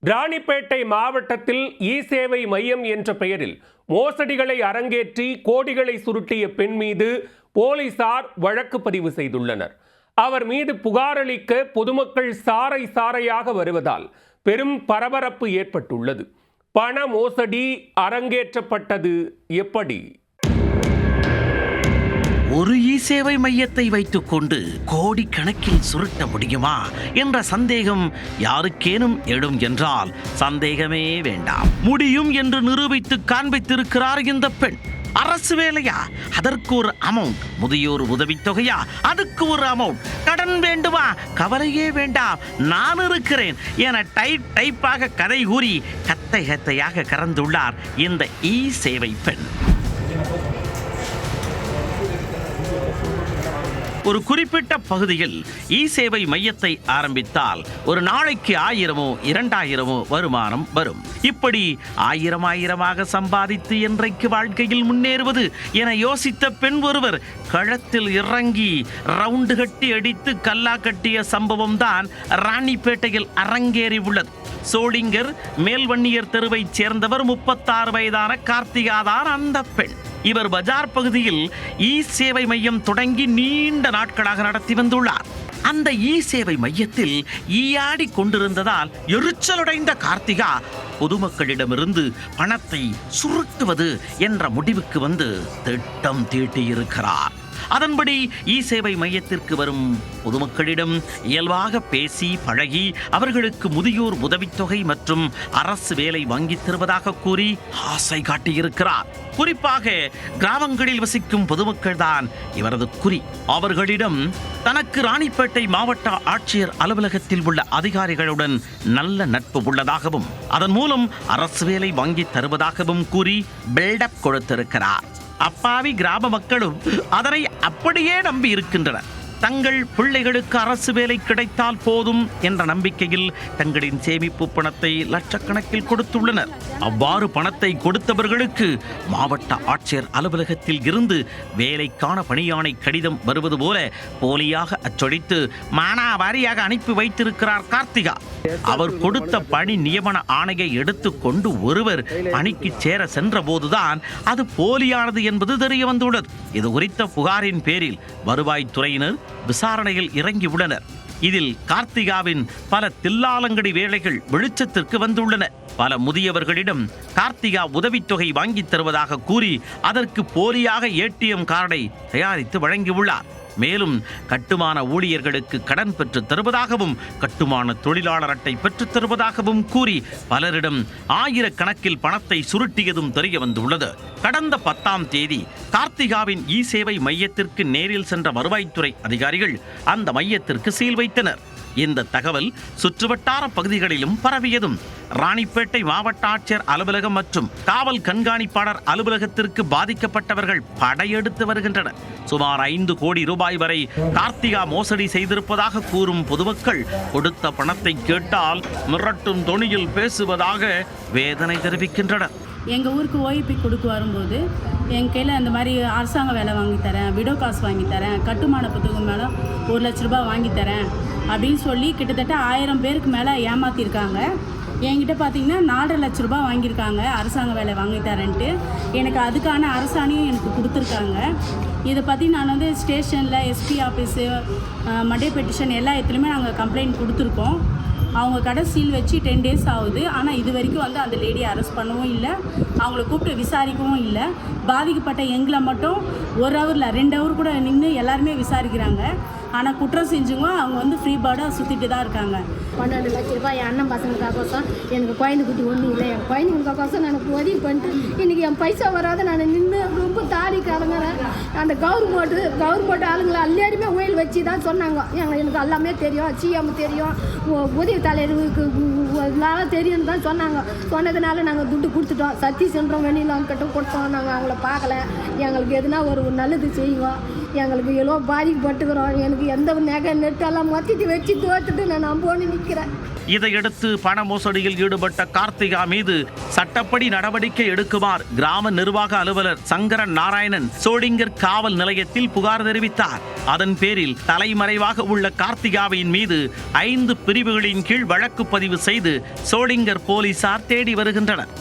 ராணிப்பேட்டை மாவட்டத்தில் இ-சேவை மையம் என்ற பெயரில் மோசடிகளை அரங்கேற்றி கோடிகளை சுருட்டிய பெண் மீது போலீசார் வழக்கு பதிவு செய்துள்ளனர். அவர் மீது புகாரளிக்க பொதுமக்கள் சாறை சாறையாக வருவதால் பெரும் பரபரப்பு ஏற்பட்டுள்ளது. பண மோசடி அரங்கேற்றப்பட்டது எப்படி? ஒரு இ-சேவை மையத்தை வைத்துக்கொண்டு கோடிக்கணக்கில் சுருட்ட முடியுமா என்ற சந்தேகம் யாருக்கேனும் எழும் என்றால் சந்தேகமே வேண்டாம். முடியும் என்று நிரூபித்து காண்பித்திருக்கிறார் இந்த பெண். அரசு வேலையா? அதற்கு ஒரு அமௌண்ட். முதியோர் உதவித்தொகையா? அதுக்கு ஒரு அமௌண்ட். கடன் வேண்டுமா? கவலையே வேண்டாம், நான் இருக்கிறேன் என டைப்பாக கதை கூறி கத்தை கத்தையாக கறந்துள்ளார் இந்த இ-சேவை பெண். ஒரு குறிப்பிட்ட பகுதியில் இ-சேவை மையத்தை ஆரம்பித்தால் ஒரு நாளைக்கு 1000மோ 2000மோ வருமானம் வரும். இப்படி ஆயிரமாக சம்பாதித்து என்றைக்கு வாழ்க்கையில் முன்னேறுவது என யோசித்த பெண் ஒருவர் களத்தில் இறங்கி ரவுண்டு கட்டி அடித்து கல்லா கட்டிய சம்பவம் தான் ராணிப்பேட்டையில் அரங்கேறி உள்ளது. சோளிங்கர் மேல்வன்னியர் தெருவைச் சேர்ந்தவர் 36 வயதான கார்த்திகா தான் அந்த பெண். இவர் பஜார் பகுதியில் இ-சேவை மையம் தொடங்கி நீண்ட நாட்களாக நடத்தி வந்துள்ளார். அந்த இ-சேவை மையத்தில் ஈயாடி கொண்டிருந்ததால் எரிச்சலடைந்த கார்த்திகா பொதுமக்களிடமிருந்து பணத்தை சுருட்டுவது என்ற முடிவுக்கு வந்து திட்டம் தீட்டியிருக்கிறார். அதன்படி இ-சேவை மையத்திற்கு வரும் பொதுமக்களிடம் இயல்பாக பேசி பழகி அவர்களுக்கு முதியோர் உதவித்தொகை மற்றும் அரசு வேலை வாங்கித் தருவதாக கூறி ஆசை காட்டியிருக்கிறார். குறிப்பாக கிராமங்களில் வசிக்கும் பொதுமக்கள் தான் இவரது குறி. அவர்களிடம் தனக்கு ராணிப்பேட்டை மாவட்ட ஆட்சியர் அலுவலகத்தில் உள்ள அதிகாரிகளுடன் நல்ல நட்பு உள்ளதாகவும் அதன் மூலம் அரசு வேலை வாங்கித் தருவதாகவும் கூறி பில்டப் கொடுத்திருக்கிறார். அப்பாவி கிராம மக்களும் அதனை அப்படியே நம்பி இருக்கின்றனர். தங்கள் பிள்ளைகளுக்கு அரசு வேலை கிடைத்தால் போதும் என்ற நம்பிக்கையில் தங்களின் சேமிப்பு பணத்தை லட்சக்கணக்கில் கொடுத்துள்ளனர். அவ்வாறு பணத்தை கொடுத்தவர்களுக்கு மாவட்ட ஆட்சியர் அலுவலகத்தில் இருந்து வேலைக்கான பணியாணை கடிதம் வருவது போல போலியாக அச்சடித்து மானாவாரியாக அனுப்பி வைத்திருக்கிறார் கார்த்திகா. அவர் கொடுத்த பணி நியமன ஆணையை எடுத்துக்கொண்டு ஒருவர் பணிக்கு சேர சென்ற போதுதான் அது போலியானது என்பது தெரிய வந்துள்ளது. இது குறித்த புகாரின் பேரில் வருவாய்த்துறையினர் விசாரணையில் இறங்கியுள்ளனர். இதில் கார்த்திகாவின் பல தில்லாலங்கடி வேலைகள் வெளிச்சத்திற்கு வந்துள்ளன. பல முதியவர்களிடம் கார்த்திகா உதவித்தொகை வாங்கித் தருவதாக கூறி அதற்கு போலியாக ஏடிஎம் கார்டை தயாரித்து வழங்கியுள்ளார். மேலும் கட்டுமான ஊழியர்களுக்கு கடன் பெற்றுத் தருவதாகவும் கட்டுமான தொழிலாளர் அட்டை பெற்றுத் தருவதாகவும் கூறி பலரிடம் ஆயிரக்கணக்கில் பணத்தை சுருட்டியதும் தெரிய வந்துள்ளது. கடந்த 10ஆம் தேதி கார்த்திகாவின் இ-சேவை மையத்திற்கு நேரில் சென்ற வருவாய்த்துறை அதிகாரிகள் அந்த மையத்திற்கு சீல் வைத்தனர். இந்த தகவல் சுற்றுவட்டார பகுதிகளிலும் பரவியதும் ராணிப்பேட்டை மாவட்ட ஆட்சியர் அலுவலகம் மற்றும் காவல் கண்காணிப்பாளர் அலுவலகத்திற்கு பாதிக்கப்பட்டவர்கள் படையெடுத்து வருகின்றனர். சுமார் 5 கோடி ரூபாய் வரை கார்த்திகா மோசடி செய்திருப்பதாக கூறும் பொதுமக்கள் கொடுத்த பணத்தை கேட்டால் மிரட்டும் தொனியில் பேசுவதாக வேதனை தெரிவிக்கின்றனர். எங்கள் ஊருக்கு ஓய்பி கொடுக்க வரும்போது என் கையில் அந்த மாதிரி அரசாங்க வேலை வாங்கித்தரேன், விடோ காசு வாங்கித்தரேன், கட்டுமான புத்தகம் மேலே 1 லட்ச ரூபாய் வாங்கித்தரேன் அப்படின்னு சொல்லி கிட்டத்தட்ட 1000 பேருக்கு மேலே ஏமாற்றிருக்காங்க. என்கிட்ட பார்த்தீங்கன்னா 4.5 லட்ச ரூபாய் வாங்கியிருக்காங்க அரசாங்க வேலை வாங்கித்தரேன்ட்டு. எனக்கு அதுக்கான அரசாணையும் எனக்கு கொடுத்துருக்காங்க. இதை பற்றி நான் வந்து ஸ்டேஷனில் எஸ்பி ஆஃபீஸு மண்டே பெட்டிஷன் எல்லா இடத்துலையுமே நாங்கள் கம்ப்ளைண்ட் கொடுத்துருக்கோம். அவங்க கடை சீல் வச்சு 10 டேஸ் ஆகுது. ஆனால் இது வரைக்கும் வந்து அந்த லேடியை அரெஸ்ட் பண்ணவும் இல்லை, அவங்கள கூப்பிட்டு விசாரிக்கவும் இல்லை. பாதிக்கப்பட்ட எங்களை மட்டும் 1 ஹவரில் 2 ஹவர் கூட நின்று எல்லாருமே விசாரிக்கிறாங்க. ஆனால் குற்றம் செஞ்சவங்க அவங்க வந்து ஃப்ரீ பேர்டாக சுற்றிட்டு தான் இருக்காங்க. 12 லட்ச ரூபாய் என் அண்ணன் பசங்களுக்காகோசம், எனக்கு குழந்தை குட்டி ஒன்றும் இல்லை, என் குழந்தைங்களுக்காகோசம் நான் உதவி பண்ணிட்டு இன்றைக்கி என் பைசா வராது நான் நின்று ரொம்ப தாடி கலங்குறேன். அந்த கவர்மெண்ட் ஆளுங்களை எல்லாருமே ஓயில் வச்சு தான் சொன்னாங்க. எனக்கு எல்லாமே தெரியும், சிஎம் தெரியும், உதவி தலைவருக்கு எல்லாம் தெரியும்னு தான் சொன்னாங்க. சொன்னதுனால நாங்கள் துட்டு கொடுத்துட்டோம். சத்தீஸ்ன்றோம் வெளியில் கிட்ட கொடுத்தோம். நாங்கள் அவங்கள பார்க்கல. எங்களுக்கு எதுனா ஒரு நல்லது செய்வோம். எங்களுக்கு எவ்வளோ பாதிக்கப்பட்டுக்கிறோம். எனக்கு எந்த நகை நெட்டெல்லாம் மொத்தத்தை வச்சு தோத்துட்டு நான் போன்னு நிற்கிறேன். இதையடுத்து பண மோசடியில் ஈடுபட்ட கார்த்திகா மீது சட்டப்படி நடவடிக்கை எடுக்குமாறு கிராம நிர்வாக அலுவலர் சங்கரன் நாராயணன் சோளிங்கர் காவல் நிலையத்தில் புகார் தெரிவித்தார். அதன் பேரில் தலைமறைவாக உள்ள கார்த்திகாவின் மீது 5 பிரிவுகளின் கீழ் வழக்கு பதிவு செய்து சோளிங்கர் போலீசார் தேடி வருகின்றனர்.